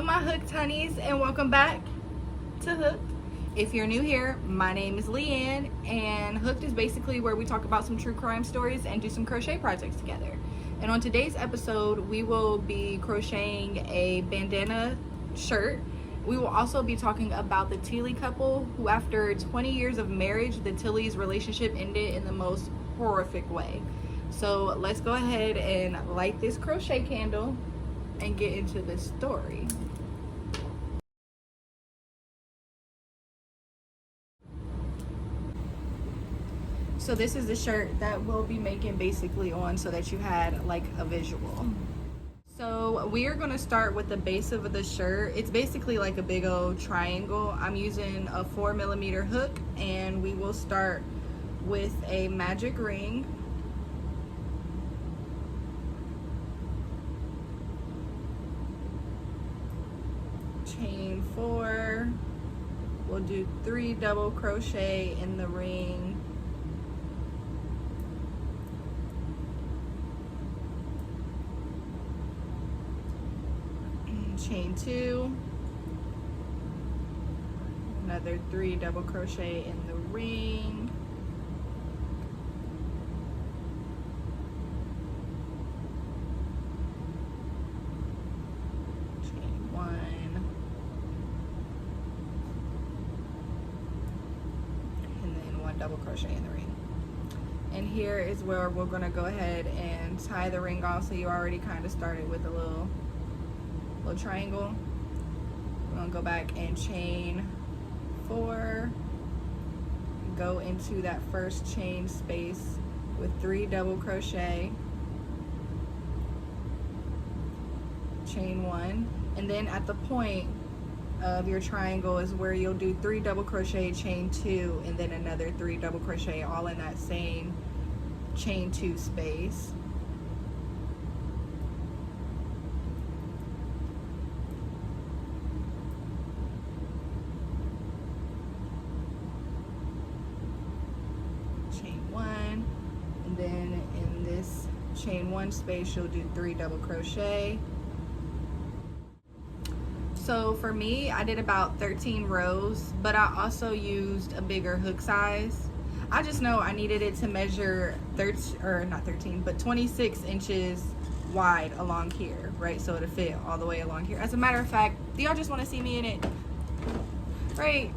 my Hooked honeys, and welcome back to Hooked. If you're new here, my name is Leanne, and Hooked is basically where we talk about some true crime stories and do some crochet projects together. And on today's episode, we will be crocheting a bandana shirt. We will also be talking about the Tilley couple, who after 20 years of marriage, the Tilley's relationship ended in the most horrific way. So let's go ahead and light this crochet candle and get into this story. So this is the shirt that we'll be making basically on, so that you had like a visual. So we are going to start with the base of the shirt. It's basically like a big old triangle. I'm using a 4mm hook, and we will start with a magic ring. Chain 4. We'll do 3 double crochet in the ring. Chain 2. Another 3 double crochet in the ring. Chain 1. And then 1 double crochet in the ring. And here is where we're going to go ahead and tie the ring off. So you already kind of started with a little triangle. We're gonna go back and chain 4, go into that first chain space with 3 double crochet, chain 1, and then at the point of your triangle is where you'll do 3 double crochet, chain 2, and then another 3 double crochet, all in that same chain 2 space. And then in this chain 1 space, you'll do 3 double crochet. So for me, I did about 13 rows, but I also used a bigger hook size. I just know I needed it to measure 26 inches wide along here, right? So it'll fit all the way along here. As a matter of fact, do y'all just want to see me in it? Right?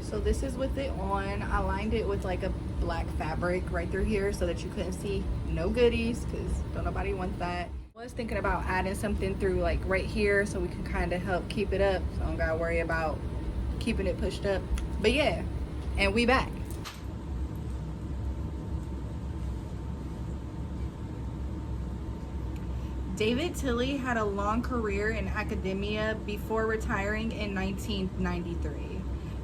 So this is with it on. I lined it with like a black fabric right through here so that you couldn't see no goodies, because don't nobody want that. I was thinking about adding something through like right here so we can kind of help keep it up, so I don't gotta worry about keeping it pushed up. But yeah, and we back. David Tilley had a long career in academia before retiring in 1993.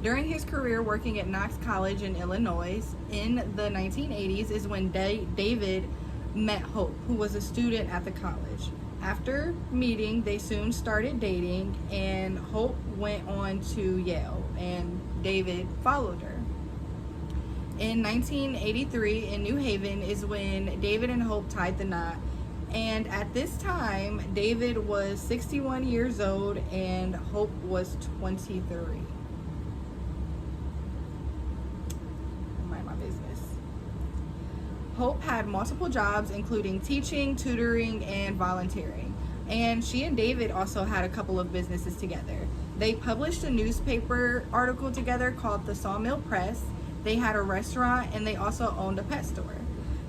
During his career working at Knox College in Illinois in the 1980s is when David met Hope, who was a student at the college. After meeting, they soon started dating, and Hope went on to Yale, and David followed her. In 1983 in New Haven is when David and Hope tied the knot, and at this time, David was 61 years old and Hope was 23. Hope had multiple jobs, including teaching, tutoring, and volunteering. And she and David also had a couple of businesses together. They published a newspaper article together called the Sawmill Press. They had a restaurant, and they also owned a pet store.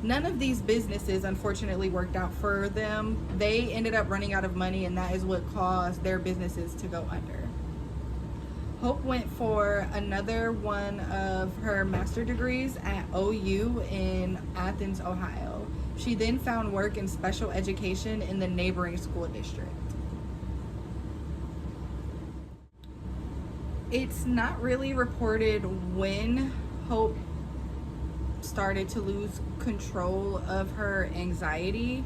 None of these businesses, unfortunately, worked out for them. They ended up running out of money, and that is what caused their businesses to go under. Hope went for another one of her master's degrees at OU in Athens, Ohio. She then found work in special education in the neighboring school district. It's not really reported when Hope started to lose control of her anxiety,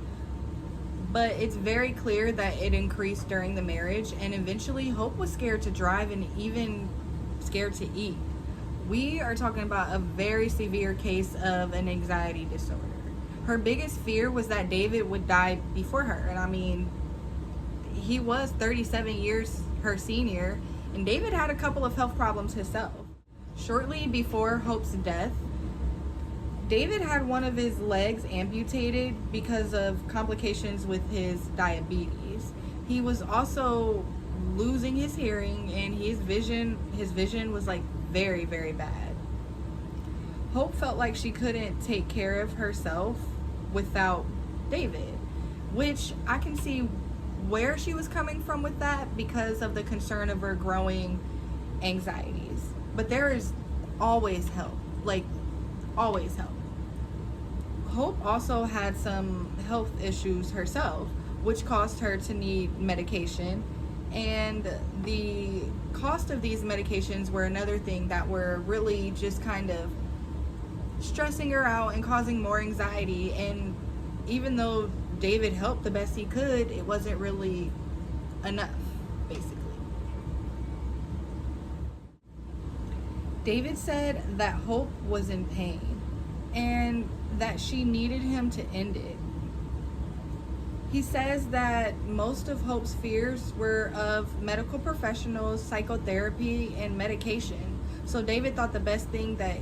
but it's very clear that it increased during the marriage, and eventually Hope was scared to drive and even scared to eat. We are talking about a very severe case of an anxiety disorder. Her biggest fear was that David would die before her, and I mean, he was 37 years her senior, and David had a couple of health problems himself. Shortly before Hope's death, David had one of his legs amputated because of complications with his diabetes. He was also losing his hearing, and his vision was like very, very bad. Hope felt like she couldn't take care of herself without David, which I can see where she was coming from with that because of the concern of her growing anxieties. But there is always help, like always help. Hope also had some health issues herself, which caused her to need medication, and the cost of these medications were another thing that were really just kind of stressing her out and causing more anxiety. And even though David helped the best he could, it wasn't really enough, basically. David said that Hope was in pain and that she needed him to end it. He says that most of Hope's fears were of medical professionals, psychotherapy, and medication. So David thought the best thing that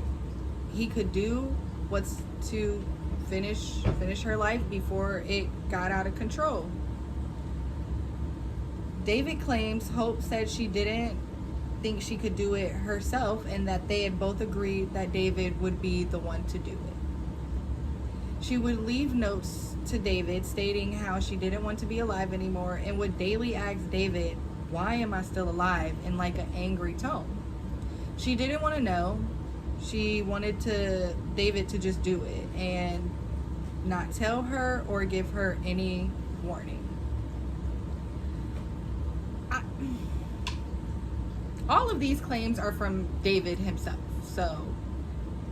he could do was to finish her life before it got out of control. David claims Hope said she didn't think she could do it herself, and that they had both agreed that David would be the one to do it. She would leave notes to David stating how she didn't want to be alive anymore, and would daily ask David, "Why am I still alive?" in like an angry tone. She didn't want to know. She wanted David to just do it and not tell her or give her any warning. All of these claims are from David himself, so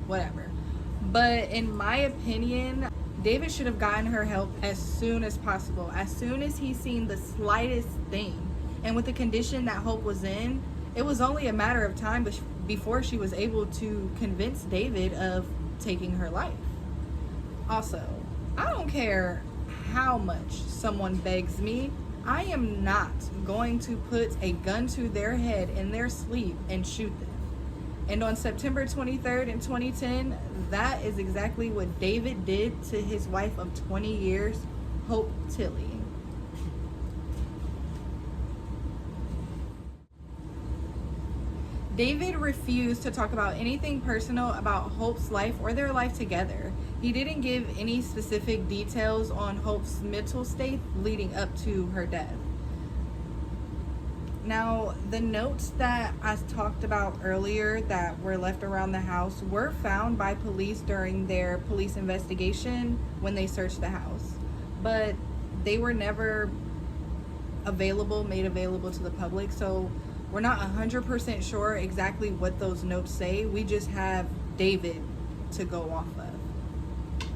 whatever. But in my opinion, David should have gotten her help as soon as possible, as soon as he seen the slightest thing. And with the condition that Hope was in, it was only a matter of time before she was able to convince David of taking her life. Also, I don't care how much someone begs me, I am not going to put a gun to their head in their sleep and shoot them. And on September 23rd in 2010, that is exactly what David did to his wife of 20 years, Hope Tilley. David refused to talk about anything personal about Hope's life or their life together. He didn't give any specific details on Hope's mental state leading up to her death. Now, the notes that I talked about earlier that were left around the house were found by police during their police investigation when they searched the house, but they were never made available to the public, so we're not 100% sure exactly what those notes say. We just have David to go off of.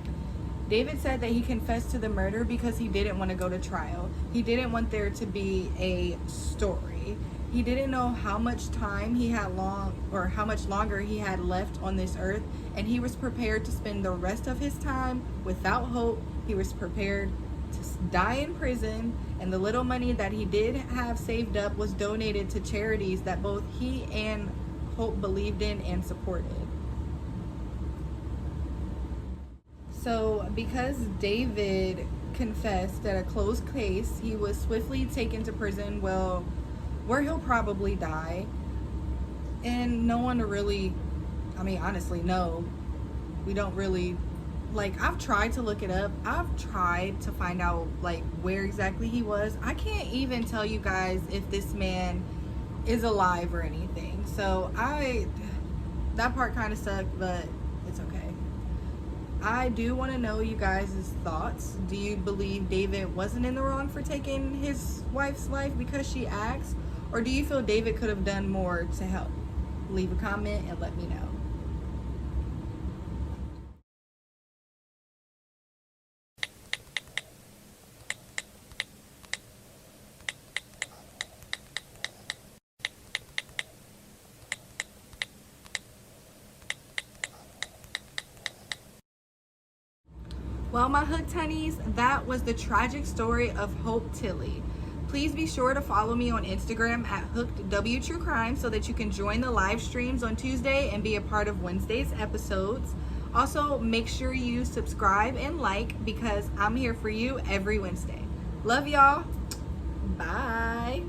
David said that he confessed to the murder because he didn't want to go to trial. He didn't want there to be a story. He didn't know how much time he had how much longer he had left on this earth, and he was prepared to spend the rest of his time without Hope. He was prepared to die in prison, and the little money that he did have saved up was donated to charities that both he and Hope believed in and supported. So because David confessed at a closed case, he was swiftly taken to prison, where he'll probably die. And no one really, honestly, no, we don't really, I've tried to look it up. I've tried to find out, where exactly he was. I can't even tell you guys if this man is alive or anything. So that part kind of sucked, but it's okay. I do want to know you guys' thoughts. Do you believe David wasn't in the wrong for taking his wife's life because she asked? Or do you feel David could have done more to help? Leave a comment and let me know. Well, my hood tunnies, that was the tragic story of Hope Tilley. Please be sure to follow me on Instagram at HookedWTrueCrime so that you can join the live streams on Tuesday and be a part of Wednesday's episodes. Also, make sure you subscribe and like because I'm here for you every Wednesday. Love y'all. Bye.